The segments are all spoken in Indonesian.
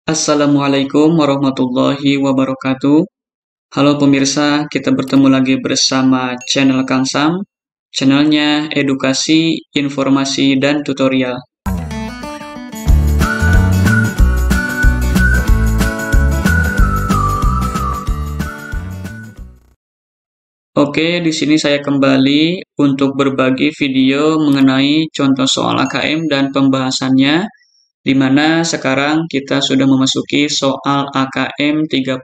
Assalamualaikum warahmatullahi wabarakatuh. Halo pemirsa, kita bertemu lagi bersama channel Kang Sam, channelnya edukasi, informasi, dan tutorial. Oke, di sini saya kembali untuk berbagi video mengenai contoh soal AKM dan pembahasannya, di mana sekarang kita sudah memasuki soal AKM 37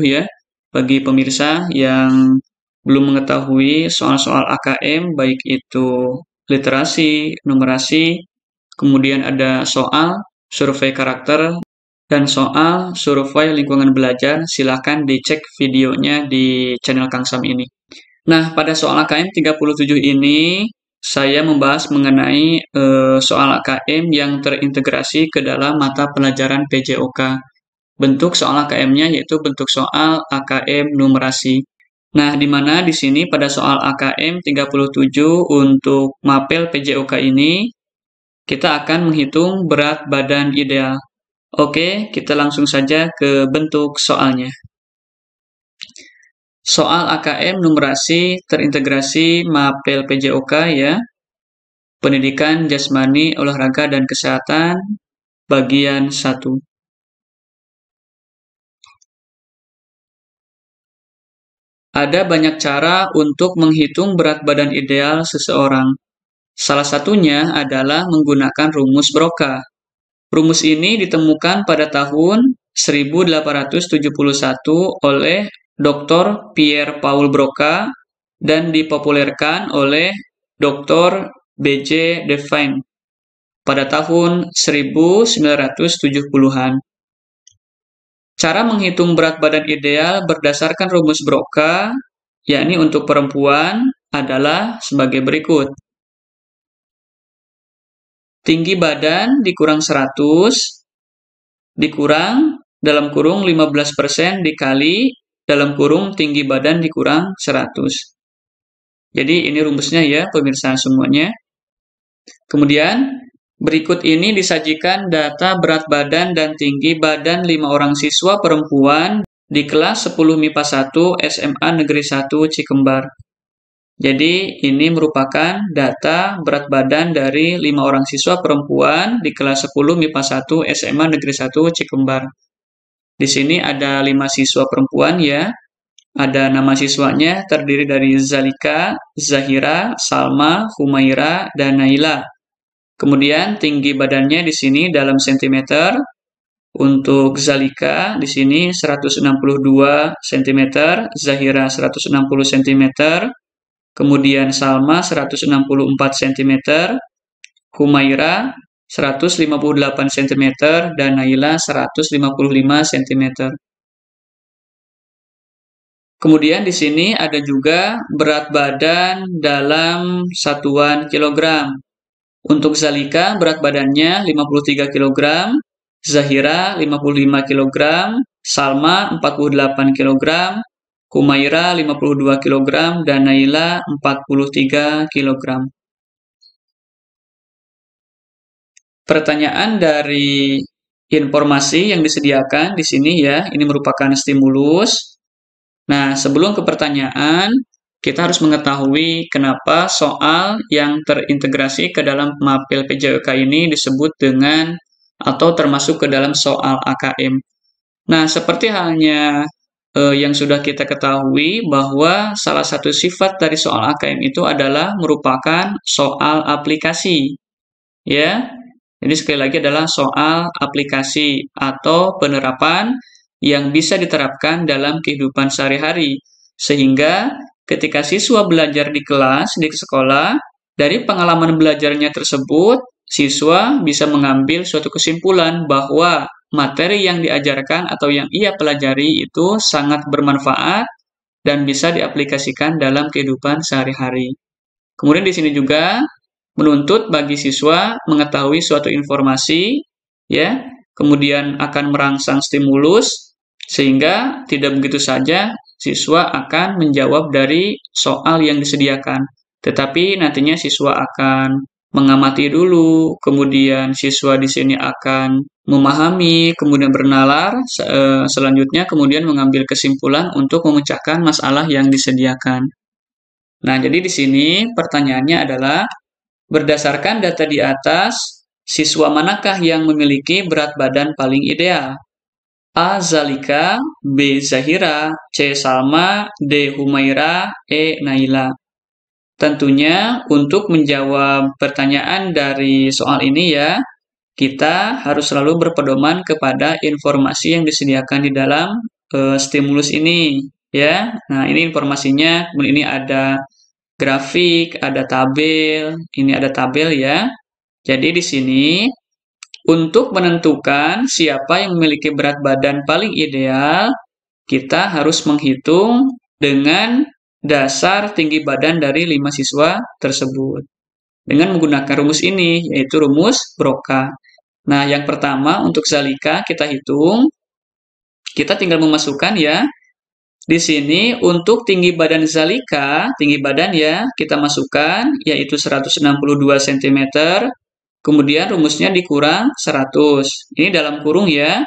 ya. Bagi pemirsa yang belum mengetahui soal-soal AKM, baik itu literasi, numerasi, kemudian ada soal survei karakter, dan soal survei lingkungan belajar, silahkan dicek videonya di channel Kang Sam ini. Nah, pada soal AKM 37 ini, saya membahas mengenai soal AKM yang terintegrasi ke dalam mata pelajaran PJOK. Bentuk soal AKM-nya yaitu bentuk soal AKM numerasi. Nah, di mana di sini pada soal AKM 37 untuk mapel PJOK ini, kita akan menghitung berat badan ideal. Oke, kita langsung saja ke bentuk soalnya. Soal AKM numerasi terintegrasi mapel PJOK ya. Pendidikan jasmani, olahraga, dan kesehatan, bagian 1. Ada banyak cara untuk menghitung berat badan ideal seseorang. Salah satunya adalah menggunakan rumus Broca. Rumus ini ditemukan pada tahun 1871 oleh Dr. Pierre Paul Broca dan dipopulerkan oleh Dr. B.J. Devine pada tahun 1970-an. Cara menghitung berat badan ideal berdasarkan rumus Broca, yakni untuk perempuan, adalah sebagai berikut. Tinggi badan dikurang 100, dikurang dalam kurung 15% dikali dalam kurung tinggi badan dikurang 100. Jadi ini rumusnya ya pemirsa semuanya. Kemudian berikut ini disajikan data berat badan dan tinggi badan 5 orang siswa perempuan di kelas 10 MIPA 1 SMA Negeri 1 Cikembar. Jadi ini merupakan data berat badan dari 5 orang siswa perempuan di kelas 10 MIPA 1 SMA Negeri 1 Cikembar. Di sini ada 5 siswa perempuan ya. Ada nama siswanya terdiri dari Zalika, Zahira, Salma, Humaira, dan Naila. Kemudian tinggi badannya di sini dalam sentimeter. Untuk Zalika di sini 162 cm, Zahira 160 cm, kemudian Salma 164 cm, Humaira 158 cm, dan Naila 155 cm. Kemudian di sini ada juga berat badan dalam satuan kilogram. Untuk Zalika berat badannya 53 kg, Zahira 55 kg, Salma 48 kg, Humaira 52 kg, dan Naila 43 kg. Pertanyaan dari informasi yang disediakan di sini ya, ini merupakan stimulus. Nah, sebelum ke pertanyaan, kita harus mengetahui kenapa soal yang terintegrasi ke dalam mapel PJOK ini disebut dengan atau termasuk ke dalam soal AKM. Nah, seperti halnya yang sudah kita ketahui bahwa salah satu sifat dari soal AKM itu adalah merupakan soal aplikasi. Ya, jadi sekali lagi adalah soal aplikasi atau penerapan yang bisa diterapkan dalam kehidupan sehari-hari. Sehingga ketika siswa belajar di kelas, di sekolah, dari pengalaman belajarnya tersebut, siswa bisa mengambil suatu kesimpulan bahwa materi yang diajarkan atau yang ia pelajari itu sangat bermanfaat dan bisa diaplikasikan dalam kehidupan sehari-hari. Kemudian di sini juga menuntut bagi siswa mengetahui suatu informasi, ya, kemudian akan merangsang stimulus, sehingga tidak begitu saja siswa akan menjawab dari soal yang disediakan, tetapi nantinya siswa akan mengamati dulu, kemudian siswa di sini akan memahami, kemudian bernalar, selanjutnya kemudian mengambil kesimpulan untuk memecahkan masalah yang disediakan. Nah, jadi di sini pertanyaannya adalah, berdasarkan data di atas, siswa manakah yang memiliki berat badan paling ideal? A. Zalika, B. Zahira, C. Salma, D. Humaira, E. Naila. Tentunya untuk menjawab pertanyaan dari soal ini ya, kita harus selalu berpedoman kepada informasi yang disediakan di dalam stimulus ini ya. Nah, ini informasinya, kemudian ini ada grafik, ada tabel, ini ada tabel ya. Jadi di sini untuk menentukan siapa yang memiliki berat badan paling ideal, kita harus menghitung dengan dasar tinggi badan dari 5 siswa tersebut. Dengan menggunakan rumus ini, yaitu rumus Broca. Nah, yang pertama untuk Zalika kita hitung, kita tinggal memasukkan ya. Di sini untuk tinggi badan Zalika, tinggi badan ya, kita masukkan yaitu 162 cm. Kemudian rumusnya dikurang 100. Ini dalam kurung ya.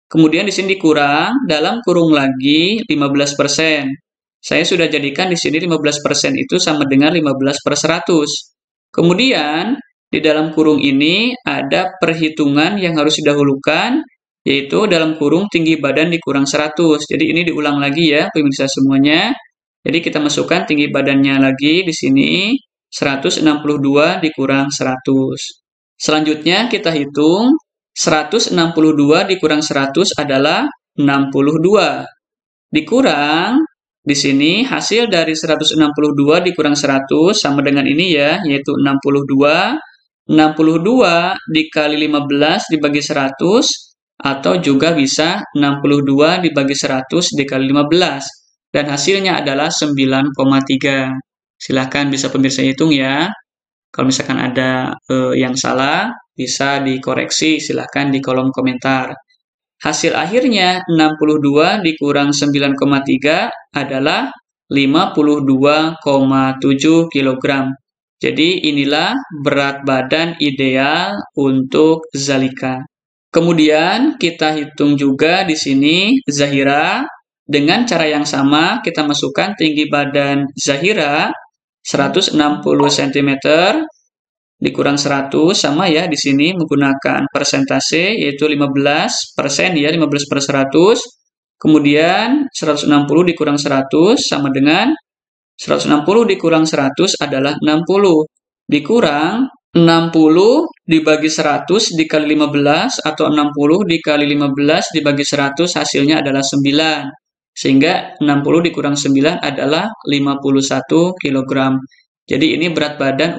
Kemudian di sini dikurang dalam kurung lagi 15%. Saya sudah jadikan di sini 15% itu sama dengan 15/100. Kemudian di dalam kurung ini ada perhitungan yang harus didahulukan, yaitu dalam kurung tinggi badan dikurang 100. Jadi ini diulang lagi ya pemirsa semuanya. Jadi kita masukkan tinggi badannya lagi di sini 162 dikurang 100. Selanjutnya kita hitung 162 dikurang 100 adalah 62. Dikurang, di sini hasil dari 162 dikurang 100 sama dengan ini ya, yaitu 62. 62 dikali 15 dibagi 100, atau juga bisa 62 dibagi 100 dikali 15. Dan hasilnya adalah 9,3. Silahkan bisa pemirsa hitung ya. Kalau misalkan ada yang salah, bisa dikoreksi, silahkan di kolom komentar. Hasil akhirnya 62 dikurang 9,3 adalah 52,7 kg. Jadi inilah berat badan ideal untuk Zalika. Kemudian kita hitung juga di sini Zahira. Dengan cara yang sama, kita masukkan tinggi badan Zahira 160 cm dikurang 100 sama ya di sini menggunakan persentase yaitu 15% ya, 15/100. Kemudian 160 dikurang 100 sama dengan 160 dikurang 100 adalah 60. Dikurang 60 dibagi 100 dikali 15 atau 60 dikali 15 dibagi 100 hasilnya adalah 9. Sehingga 60 dikurang 9 adalah 51 kg. Jadi ini berat badan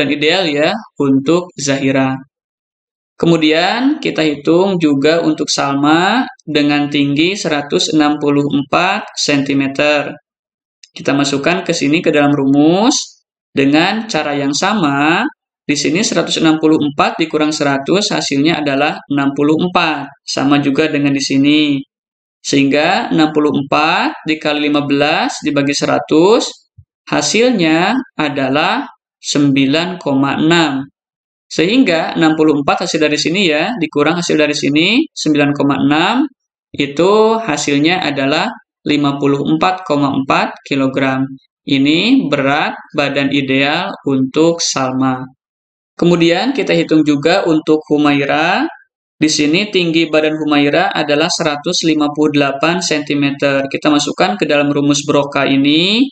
ideal ya untuk Zahira. Kemudian kita hitung juga untuk Salma dengan tinggi 164 cm. Kita masukkan ke sini ke dalam rumus dengan cara yang sama. Di sini 164 dikurang 100 hasilnya adalah 64. Sama juga dengan di sini. Sehingga 64 dikali 15 dibagi 100 hasilnya adalah 9,6. Sehingga 64 hasil dari sini ya, dikurang hasil dari sini 9,6, itu hasilnya adalah 54,4 kg. Ini berat badan ideal untuk Salma. Kemudian kita hitung juga untuk Humaira. Di sini tinggi badan Humaira adalah 158 cm. Kita masukkan ke dalam rumus Broca ini.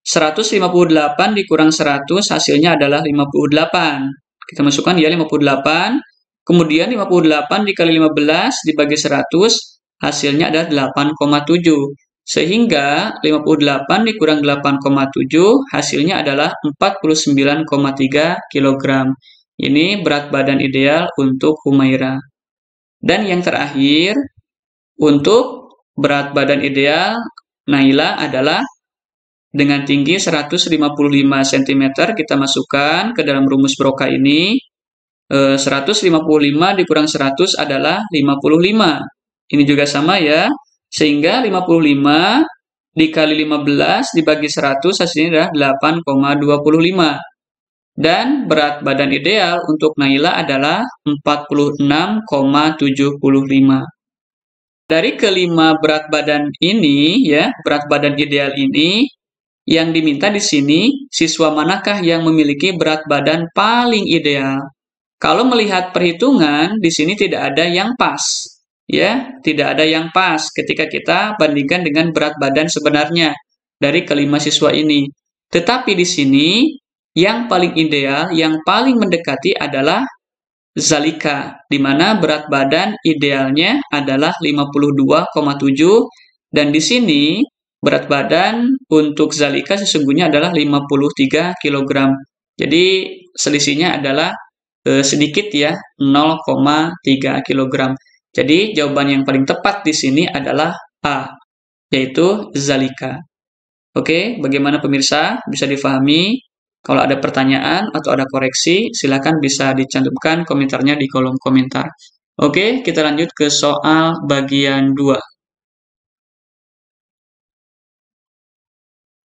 158 dikurang 100 hasilnya adalah 58. Kita masukkan ya 58. Kemudian 58 dikali 15 dibagi 100 hasilnya adalah 8,7. Sehingga 58 dikurang 8,7 hasilnya adalah 49,3 kg. Ini berat badan ideal untuk Humaira. Dan yang terakhir, untuk berat badan ideal Naila adalah dengan tinggi 155 cm, kita masukkan ke dalam rumus Broca ini. 155 dikurang 100 adalah 55. Ini juga sama ya. Sehingga 55 dikali 15 dibagi 100 hasilnya adalah 8,25. Dan berat badan ideal untuk Naila adalah 46,75. Dari kelima berat badan ini, ya, berat badan ideal ini, yang diminta di sini, siswa manakah yang memiliki berat badan paling ideal? Kalau melihat perhitungan, di sini tidak ada yang pas. Ya, tidak ada yang pas ketika kita bandingkan dengan berat badan sebenarnya dari kelima siswa ini. Tetapi di sini, yang paling ideal, yang paling mendekati adalah Zalika, di mana berat badan idealnya adalah 52,7 dan di sini berat badan untuk Zalika sesungguhnya adalah 53 kg. Jadi selisihnya adalah sedikit ya, 0,3 kg. Jadi jawaban yang paling tepat di sini adalah A, yaitu Zalika. Oke, bagaimana pemirsa? Bisa difahami? Kalau ada pertanyaan atau ada koreksi, silakan bisa dicantumkan komentarnya di kolom komentar. Oke, kita lanjut ke soal bagian 2.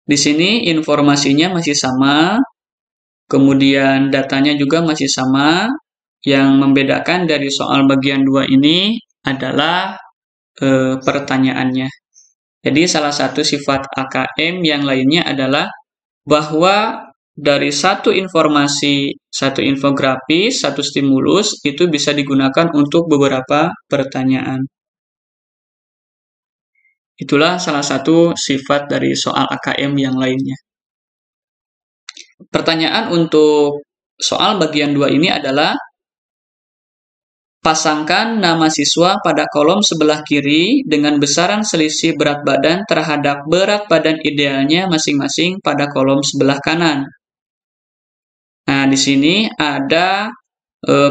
Di sini informasinya masih sama, kemudian datanya juga masih sama. Yang membedakan dari soal bagian 2 ini adalah pertanyaannya. Jadi salah satu sifat AKM yang lainnya adalah bahwa dari satu informasi, satu infografis, satu stimulus, itu bisa digunakan untuk beberapa pertanyaan. Itulah salah satu sifat dari soal AKM yang lainnya. Pertanyaan untuk soal bagian 2 ini adalah, pasangkan nama siswa pada kolom sebelah kiri dengan besaran selisih berat badan terhadap berat badan idealnya masing-masing pada kolom sebelah kanan. Nah, di sini ada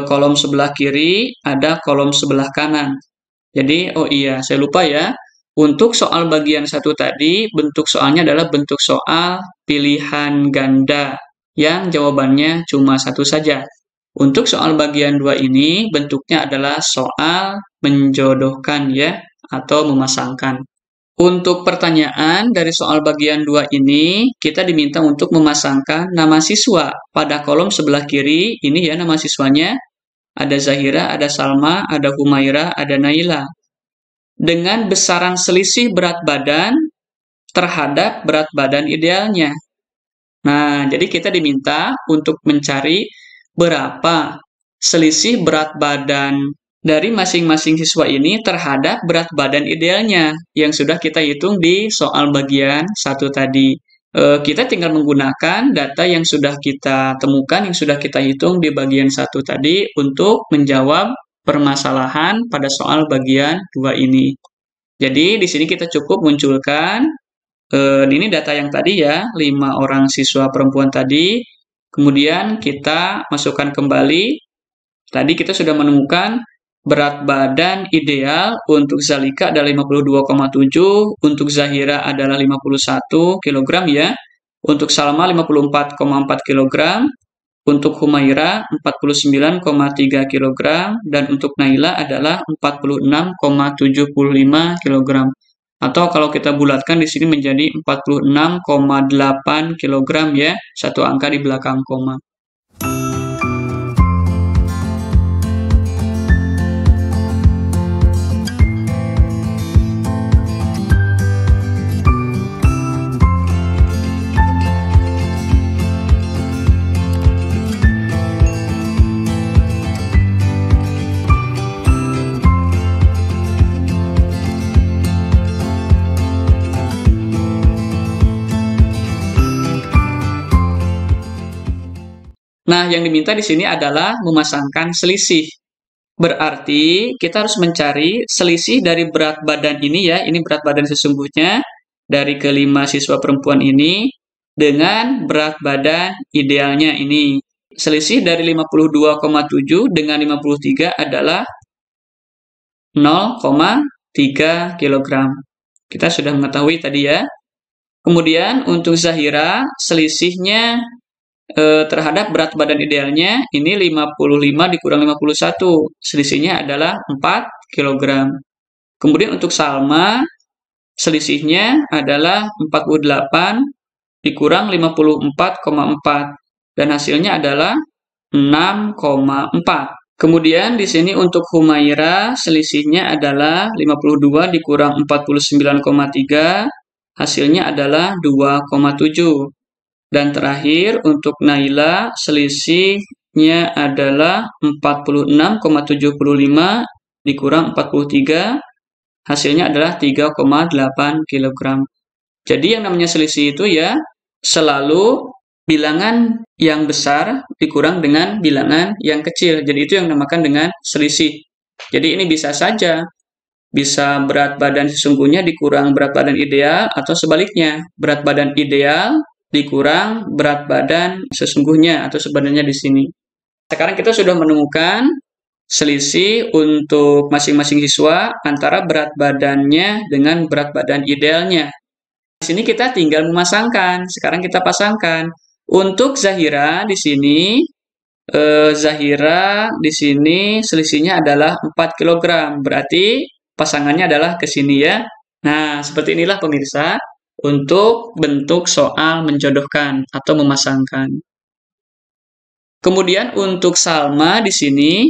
kolom sebelah kiri, ada kolom sebelah kanan. Jadi, oh iya, saya lupa ya. Untuk soal bagian 1 tadi, bentuk soalnya adalah bentuk soal pilihan ganda, yang jawabannya cuma 1 saja. Untuk soal bagian 2 ini, bentuknya adalah soal menjodohkan ya, atau memasangkan. Untuk pertanyaan dari soal bagian 2 ini, kita diminta untuk memasangkan nama siswa pada kolom sebelah kiri. Ini ya nama siswanya. Ada Zahira, ada Salma, ada Humaira, ada Naila. Dengan besaran selisih berat badan terhadap berat badan idealnya. Nah, jadi kita diminta untuk mencari berapa selisih berat badan dari masing-masing siswa ini terhadap berat badan idealnya yang sudah kita hitung di soal bagian 1 tadi. Kita tinggal menggunakan data yang sudah kita temukan, yang sudah kita hitung di bagian 1 tadi untuk menjawab permasalahan pada soal bagian 2 ini. Jadi di sini kita cukup munculkan, ini data yang tadi ya, 5 orang siswa perempuan tadi. Kemudian kita masukkan kembali, tadi kita sudah menemukan berat badan ideal untuk Zalika adalah 52,7, untuk Zahira adalah 51 kg ya, untuk Salma 54,4 kg, untuk Humaira 49,3 kg, dan untuk Naila adalah 46,75 kg. Atau kalau kita bulatkan di sini menjadi 46,8 kg ya, satu angka di belakang koma. Nah, yang diminta di sini adalah memasangkan selisih. Berarti kita harus mencari selisih dari berat badan ini ya, ini berat badan sesungguhnya dari kelima siswa perempuan ini dengan berat badan idealnya ini. Selisih dari 52,7 dengan 53 adalah 0,3 kg. Kita sudah mengetahui tadi ya. Kemudian untuk Zahira, selisihnya terhadap berat badan idealnya ini 55 dikurang 51, selisihnya adalah 4 kg. Kemudian untuk Salma, selisihnya adalah 48 dikurang 54,4. dan hasilnya adalah 6,4. Kemudian di sini untuk Humaira selisihnya adalah 52 dikurang 49,3, hasilnya adalah 2,7. Dan terakhir untuk Naila selisihnya adalah 46,75 dikurang 43, hasilnya adalah 3,8 kg. Jadi yang namanya selisih itu ya selalu bilangan yang besar dikurang dengan bilangan yang kecil. Jadi itu yang dinamakan dengan selisih. Jadi ini bisa saja, bisa berat badan sesungguhnya dikurang berat badan ideal atau sebaliknya, berat badan ideal dikurang berat badan sesungguhnya atau sebenarnya di sini. Sekarang kita sudah menemukan selisih untuk masing-masing siswa antara berat badannya dengan berat badan idealnya. Di sini kita tinggal memasangkan. Sekarang kita pasangkan. Untuk Zahira di sini, Zahira di sini selisihnya adalah 4 kg. Berarti pasangannya adalah ke sini ya. Nah, seperti inilah pemirsa untuk bentuk soal menjodohkan atau memasangkan. Kemudian untuk Salma di sini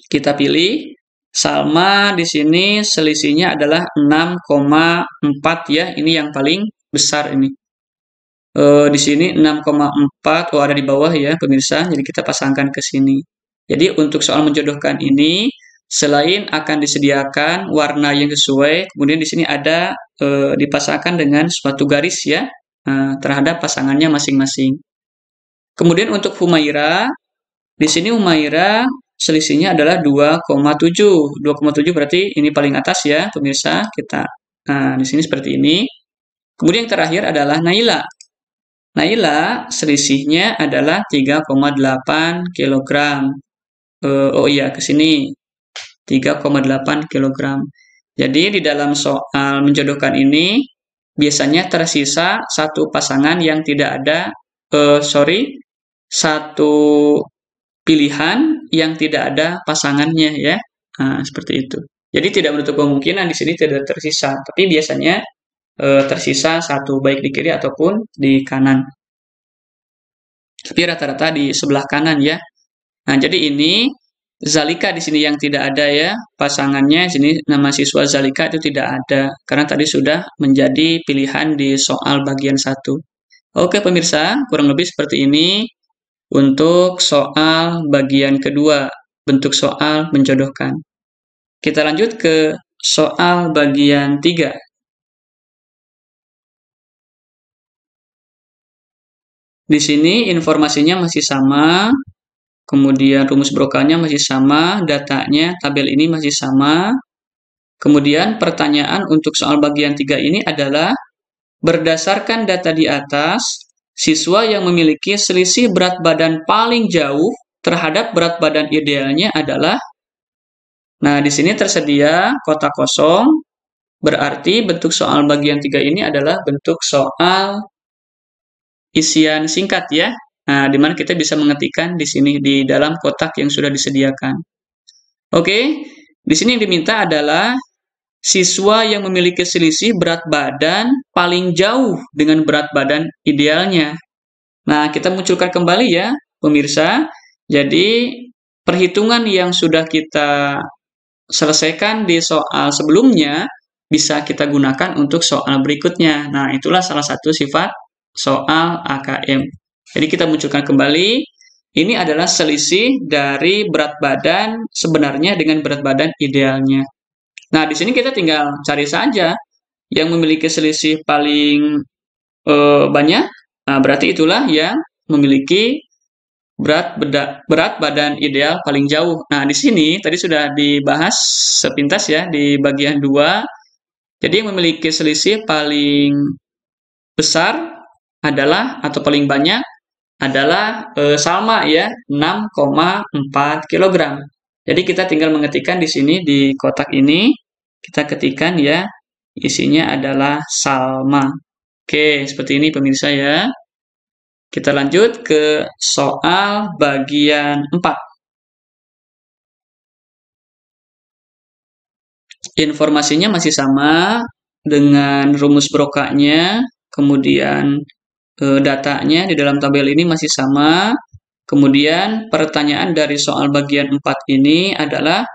kita pilih. Salma di sini selisihnya adalah 6,4 ya. Ini yang paling besar ini. Di sini 6,4, ada di bawah ya pemirsa. Jadi kita pasangkan ke sini. Jadi untuk soal menjodohkan ini, selain akan disediakan warna yang sesuai, kemudian di sini ada dipasangkan dengan suatu garis ya terhadap pasangannya masing-masing. Kemudian untuk Humaira, di sini Humaira selisihnya adalah 2,7. 2,7 berarti ini paling atas ya, pemirsa. Nah, di sini seperti ini. Kemudian yang terakhir adalah Naila. Naila selisihnya adalah 3,8 kg. Oh iya, ke sini. 3,8 kg. Jadi di dalam soal menjodohkan ini, biasanya tersisa satu pasangan yang tidak ada, satu pilihan yang tidak ada pasangannya ya. Nah, seperti itu. Jadi tidak menutup kemungkinan di sini tidak tersisa, tapi biasanya tersisa satu baik di kiri ataupun di kanan. Tapi rata-rata di sebelah kanan ya. Nah, jadi ini Zalika di sini yang tidak ada ya, pasangannya di sini nama siswa Zalika itu tidak ada karena tadi sudah menjadi pilihan di soal bagian 1. Oke pemirsa, kurang lebih seperti ini untuk soal bagian kedua, bentuk soal menjodohkan. Kita lanjut ke soal bagian 3. Di sini informasinya masih sama, kemudian rumus brokalnya masih sama, datanya, tabel ini masih sama. Kemudian pertanyaan untuk soal bagian 3 ini adalah, berdasarkan data di atas, siswa yang memiliki selisih berat badan paling jauh terhadap berat badan idealnya adalah. Nah, di sini tersedia kotak kosong, berarti bentuk soal bagian 3 ini adalah bentuk soal isian singkat ya. Nah, di mana kita bisa mengetikkan di sini di dalam kotak yang sudah disediakan. Oke, di sini yang diminta adalah siswa yang memiliki selisih berat badan paling jauh dengan berat badan idealnya. Nah, kita munculkan kembali ya, pemirsa. Jadi, perhitungan yang sudah kita selesaikan di soal sebelumnya bisa kita gunakan untuk soal berikutnya. Nah, itulah salah satu sifat soal AKM. Jadi, kita munculkan kembali. Ini adalah selisih dari berat badan sebenarnya dengan berat badan idealnya. Nah, di sini kita tinggal cari saja yang memiliki selisih paling banyak. Nah, berarti itulah yang memiliki berat badan ideal paling jauh. Nah, di sini tadi sudah dibahas sepintas ya di bagian 2. Jadi yang memiliki selisih paling besar adalah atau paling banyak adalah Salma ya, 6,4 kg. Jadi kita tinggal mengetikkan di sini di kotak ini. Kita ketikkan ya, isinya adalah Salma. Oke, seperti ini pemirsa ya. Kita lanjut ke soal bagian 4. Informasinya masih sama dengan rumus brokanya, kemudian datanya di dalam tabel ini masih sama. Kemudian pertanyaan dari soal bagian 4 ini adalah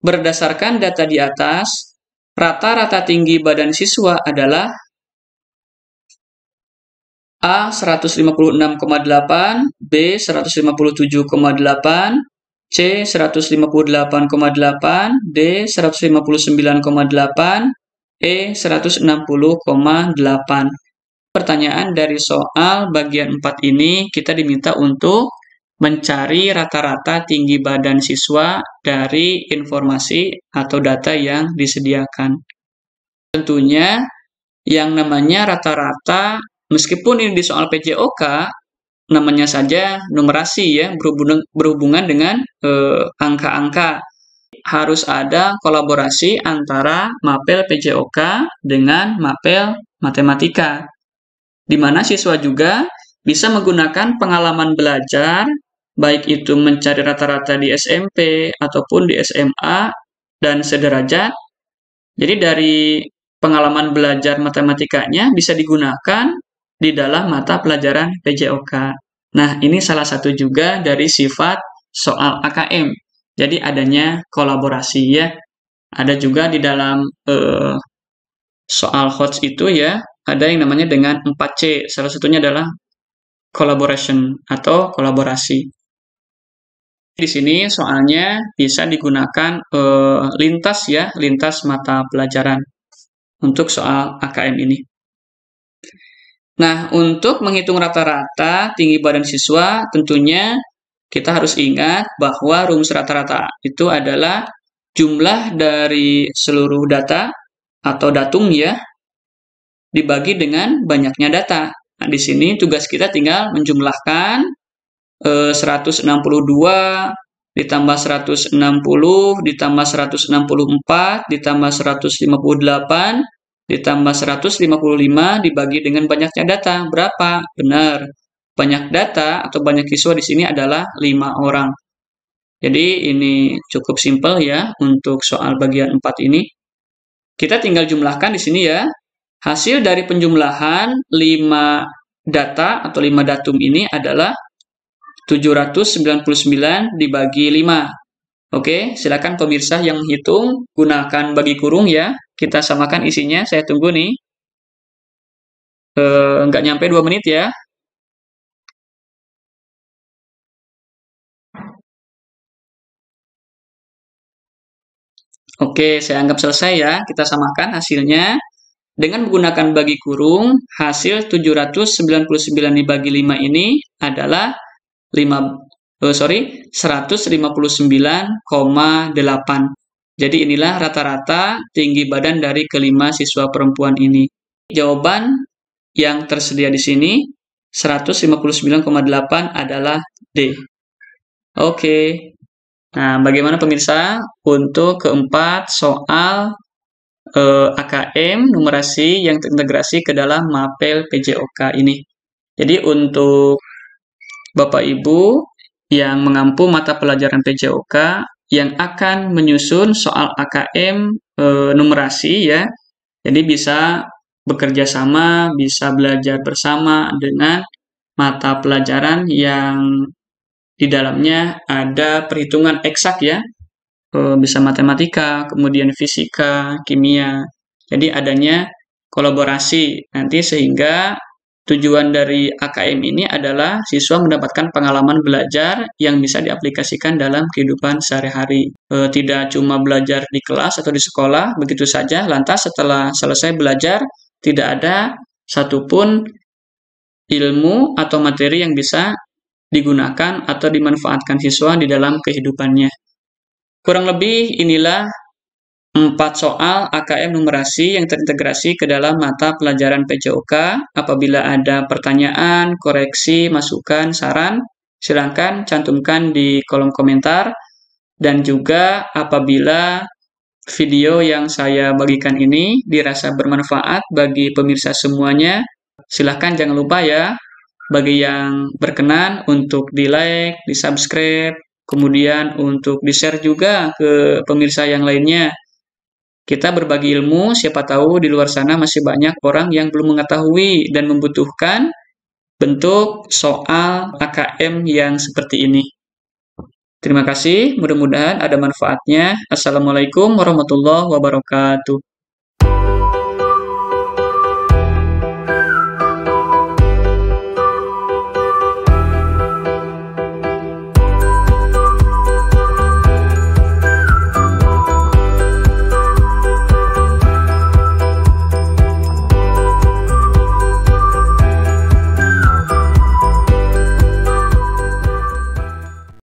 berdasarkan data di atas, rata-rata tinggi badan siswa adalah A 156,8, B 157,8, C 158,8, D 159,8, E 160,8. Pertanyaan dari soal bagian 4 ini kita diminta untuk mencari rata-rata tinggi badan siswa dari informasi atau data yang disediakan. Tentunya yang namanya rata-rata, meskipun ini di soal PJOK, namanya saja numerasi ya, berhubungan dengan angka-angka. Harus ada kolaborasi antara mapel PJOK dengan mapel matematika, di mana siswa juga bisa menggunakan pengalaman belajar, baik itu mencari rata-rata di SMP ataupun di SMA dan sederajat. Jadi dari pengalaman belajar matematikanya bisa digunakan di dalam mata pelajaran PJOK. Nah, ini salah satu juga dari sifat soal AKM. Jadi adanya kolaborasi ya. Ada juga di dalam soal HOTS itu ya, ada yang namanya dengan 4C. Salah satunya adalah collaboration atau kolaborasi. Di sini soalnya bisa digunakan lintas ya, lintas mata pelajaran untuk soal AKM ini. Nah, untuk menghitung rata-rata tinggi badan siswa, tentunya kita harus ingat bahwa rumus rata-rata itu adalah jumlah dari seluruh data atau datum ya, dibagi dengan banyaknya data. Nah, di sini tugas kita tinggal menjumlahkan 162 ditambah 160 ditambah 164 ditambah 158 ditambah 155 dibagi dengan banyaknya data. Berapa? Benar. Banyak data atau banyak siswa di sini adalah 5 orang. Jadi ini cukup simpel ya untuk soal bagian 4 ini. Kita tinggal jumlahkan di sini ya. Hasil dari penjumlahan 5 data atau 5 datum ini adalah 799 dibagi 5. Oke, silakan pemirsa yang menghitung, gunakan bagi kurung ya. Kita samakan isinya, saya tunggu nih. Nggak nyampe 2 menit ya. Oke, saya anggap selesai ya. Kita samakan hasilnya. Dengan menggunakan bagi kurung, hasil 799 dibagi 5 ini adalah 159,8. Jadi inilah rata-rata tinggi badan dari kelima siswa perempuan ini. Jawaban yang tersedia di sini 159,8 adalah D. Oke. Nah, bagaimana pemirsa untuk keempat soal AKM numerasi yang terintegrasi ke dalam mapel PJOK ini. Jadi untuk Bapak Ibu yang mengampu mata pelajaran PJOK yang akan menyusun soal AKM numerasi ya. Jadi bisa bekerja sama, bisa belajar bersama dengan mata pelajaran yang di dalamnya ada perhitungan eksak ya. Bisa matematika, kemudian fisika, kimia. Jadi adanya kolaborasi nanti sehingga tujuan dari AKM ini adalah siswa mendapatkan pengalaman belajar yang bisa diaplikasikan dalam kehidupan sehari-hari. Tidak cuma belajar di kelas atau di sekolah, begitu saja. Lantas setelah selesai belajar, tidak ada satupun ilmu atau materi yang bisa digunakan atau dimanfaatkan siswa di dalam kehidupannya. Kurang lebih inilah 4 soal AKM numerasi yang terintegrasi ke dalam mata pelajaran PJOK. Apabila ada pertanyaan, koreksi, masukan, saran, silakan cantumkan di kolom komentar. Dan juga apabila video yang saya bagikan ini dirasa bermanfaat bagi pemirsa semuanya, silakan jangan lupa ya, bagi yang berkenan untuk di-like, di-subscribe, kemudian untuk di-share juga ke pemirsa yang lainnya. Kita berbagi ilmu, siapa tahu di luar sana masih banyak orang yang belum mengetahui dan membutuhkan bentuk soal AKM yang seperti ini. Terima kasih, mudah-mudahan ada manfaatnya. Assalamualaikum warahmatullahi wabarakatuh.